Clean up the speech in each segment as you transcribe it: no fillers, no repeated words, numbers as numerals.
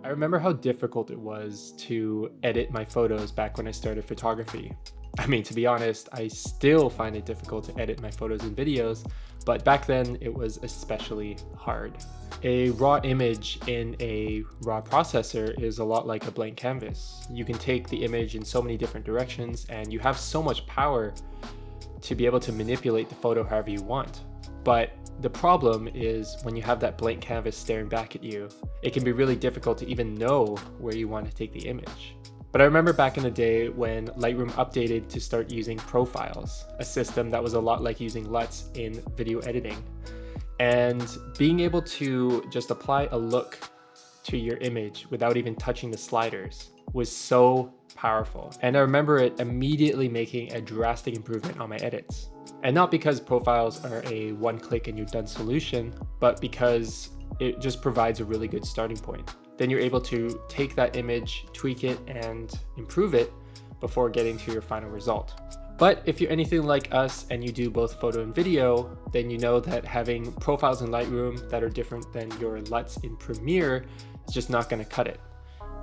I remember how difficult it was to edit my photos back when I started photography. I mean, to be honest, I still find it difficult to edit my photos and videos, but back then it was especially hard. A raw image in a raw processor is a lot like a blank canvas. You can take the image in so many different directions and you have so much power to be able to manipulate the photo however you want. But the problem is when you have that blank canvas staring back at you, it can be really difficult to even know where you want to take the image. But I remember back in the day when Lightroom updated to start using profiles, a system that was a lot like using LUTs in video editing. And being able to just apply a look to your image without even touching the sliders was so powerful. And I remember it immediately making a drastic improvement on my edits. And not because profiles are a one-click and you're done solution, but because it just provides a really good starting point. Then you're able to take that image, tweak it, and improve it before getting to your final result. But if you're anything like us and you do both photo and video, then you know that having profiles in Lightroom that are different than your LUTs in Premiere is just not going to cut it.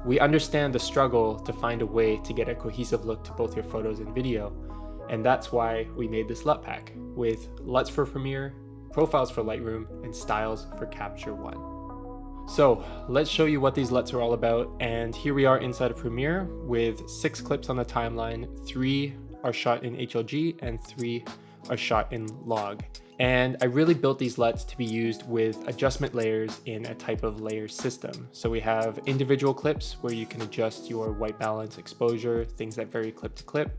We understand the struggle to find a way to get a cohesive look to both your photos and video, and that's why we made this LUT pack with LUTs for Premiere, profiles for Lightroom, and styles for Capture One. So let's show you what these LUTs are all about, and here we are inside of Premiere with 6 clips on the timeline. 3 are shot in HLG and 3 are shot in log. And I really built these LUTs to be used with adjustment layers in a type of layer system. So we have individual clips where you can adjust your white balance, exposure, things that vary clip to clip.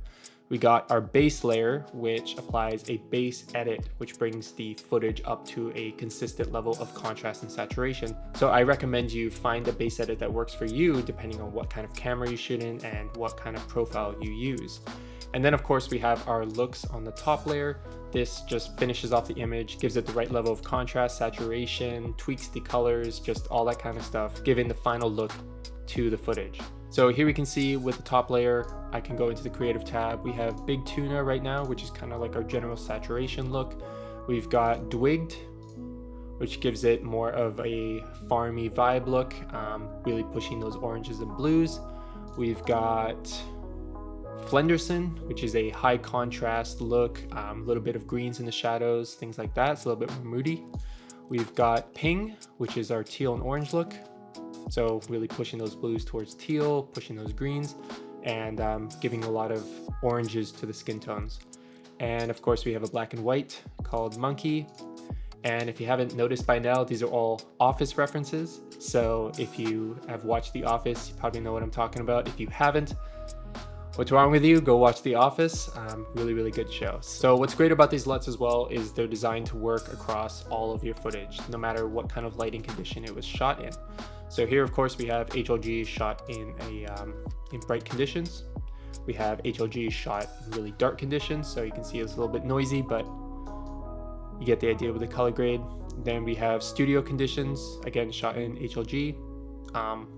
We got our base layer, which applies a base edit, which brings the footage up to a consistent level of contrast and saturation. So I recommend you find a base edit that works for you depending on what kind of camera you shoot in and what kind of profile you use. And then of course we have our looks on the top layer. This just finishes off the image, gives it the right level of contrast, saturation, tweaks the colors, just all that kind of stuff, giving the final look to the footage. So here we can see with the top layer, I can go into the creative tab. We have Big Tuna right now, which is kind of like our general saturation look. We've got Dwigged, which gives it more of a farmy vibe look, really pushing those oranges and blues. We've got Flenderson, which is a high contrast look, a little bit of greens in the shadows, things like that. It's a little bit more moody. We've got Ping, which is our teal and orange look. So really pushing those blues towards teal, pushing those greens, and giving a lot of oranges to the skin tones. And of course we have a black and white called Monkey. And if you haven't noticed by now, these are all Office references. So if you have watched The Office, you probably know what I'm talking about. If you haven't, what's wrong with you? Go watch The Office. Really good show. So what's great about these LUTs as well is they're designed to work across all of your footage, no matter what kind of lighting condition it was shot in. So here, of course, we have HLG shot in bright conditions. We have HLG shot in really dark conditions, so you can see it's a little bit noisy, but you get the idea with the color grade. Then we have studio conditions, again shot in HLG,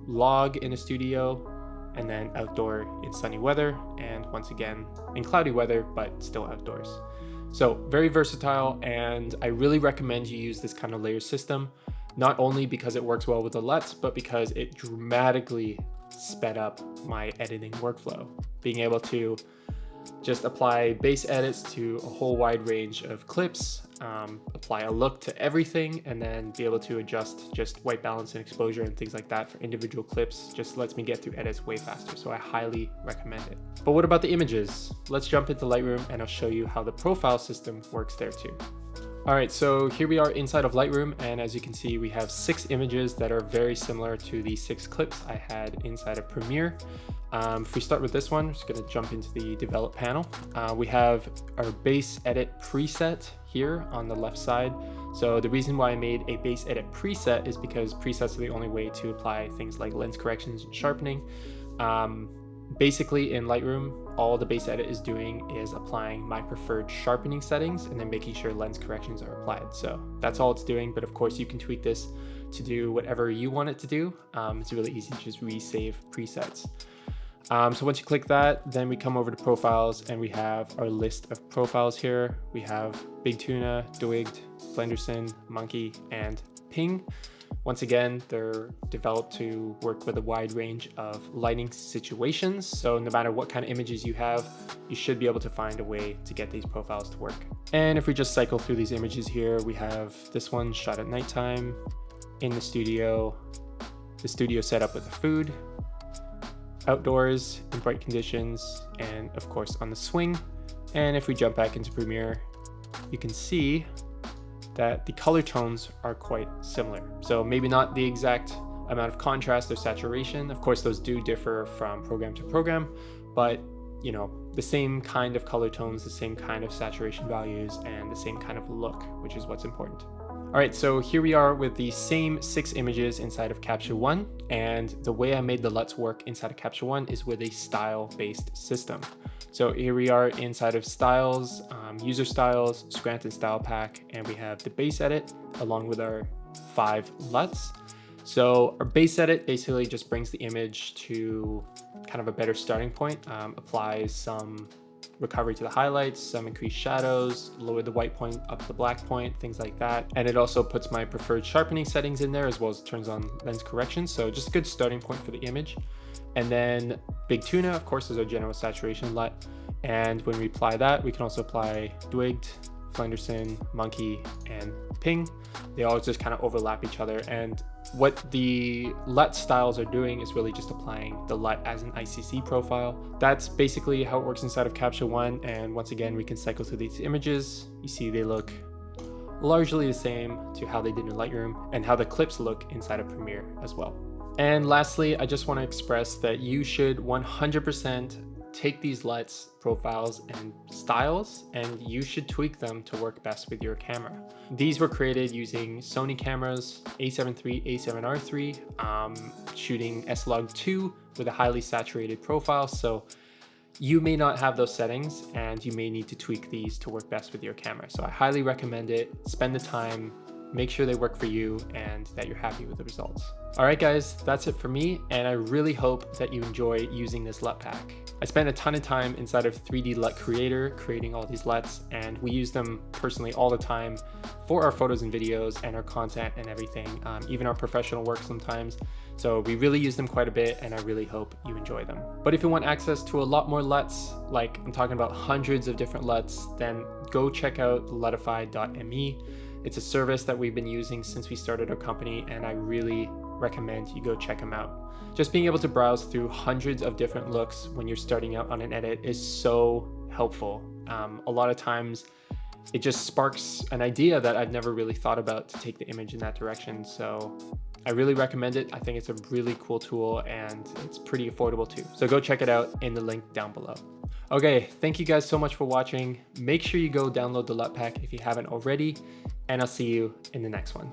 log in a studio, and then outdoor in sunny weather, and once again in cloudy weather, but still outdoors. So very versatile, and I really recommend you use this kind of layer system, not only because it works well with the LUTs, but because it dramatically sped up my editing workflow. Being able to just apply base edits to a whole wide range of clips, apply a look to everything, and then be able to adjust just white balance and exposure and things like that for individual clips just lets me get through edits way faster. So I highly recommend it. But what about the images? Let's jump into Lightroom and I'll show you how the profile system works there too. All right, so here we are inside of Lightroom, and as you can see, we have 6 images that are very similar to the 6 clips I had inside of Premiere. If we start with this one, we're just gonna jump into the develop panel. We have our base edit preset here on the left side. So the reason why I made a base edit preset is because presets are the only way to apply things like lens corrections and sharpening. Basically in Lightroom, all the base edit is doing is applying my preferred sharpening settings and then making sure lens corrections are applied. So that's all it's doing, but of course you can tweak this to do whatever you want it to do. It's really easy to just resave presets. So once you click that, then we come over to profiles and we have our list of profiles here. We have Big Tuna, Dwigged, Flenderson, Monkey, and Ping. Once again, they're developed to work with a wide range of lighting situations. So no matter what kind of images you have, you should be able to find a way to get these profiles to work. And if we just cycle through these images here, we have this one shot at nighttime in the studio set up with the food, outdoors in bright conditions, and of course on the swing. And if we jump back into Premiere, you can see that the color tones are quite similar. So maybe not the exact amount of contrast or saturation. Of course, those do differ from program to program, but you know, the same kind of color tones, the same kind of saturation values, and the same kind of look, which is what's important. All right, so here we are with the same 6 images inside of Capture One, and the way I made the LUTs work inside of Capture One is with a style-based system. So here we are inside of styles, user styles, Scranton style pack, and we have the base edit along with our 5 LUTs. So our base edit basically just brings the image to kind of a better starting point, applies some recovery to the highlights, some increased shadows, lower the white point up the black point, things like that. And it also puts my preferred sharpening settings in there, as well as turns on lens correction. So just a good starting point for the image. And then Big Tuna, of course, is our general saturation LUT. And when we apply that, we can also apply Twigged, Flenderson, Monkey, and Ping. They all just kind of overlap each other. And what the LUT styles are doing is really just applying the LUT as an ICC profile. That's basically how it works inside of Capture One. And once again, we can cycle through these images. You see they look largely the same to how they did in Lightroom and how the clips look inside of Premiere as well. And lastly, I just want to express that you should 100% take these LUTs, profiles, and styles, and you should tweak them to work best with your camera. These were created using Sony cameras, A7 III, A7R III, shooting S-Log2 with a highly saturated profile. So you may not have those settings and you may need to tweak these to work best with your camera. So I highly recommend it. Spend the time, make sure they work for you and that you're happy with the results. All right, guys, that's it for me. And I really hope that you enjoy using this LUT pack. I spent a ton of time inside of 3D LUT Creator creating all these LUTs, and we use them personally all the time for our photos and videos and our content and everything, even our professional work sometimes. So we really use them quite a bit, and I really hope you enjoy them. But if you want access to a lot more LUTs, like I'm talking about hundreds of different LUTs, then go check out lutify.me. It's a service that we've been using since we started our company, and I really recommend you go check them out. Just being able to browse through hundreds of different looks when you're starting out on an edit is so helpful. A lot of times it just sparks an idea that I've never really thought about to take the image in that direction. So I really recommend it. I think it's a really cool tool and it's pretty affordable too. So go check it out in the link down below. Okay, thank you guys so much for watching. Make sure you go download the LUT pack if you haven't already, and I'll see you in the next one.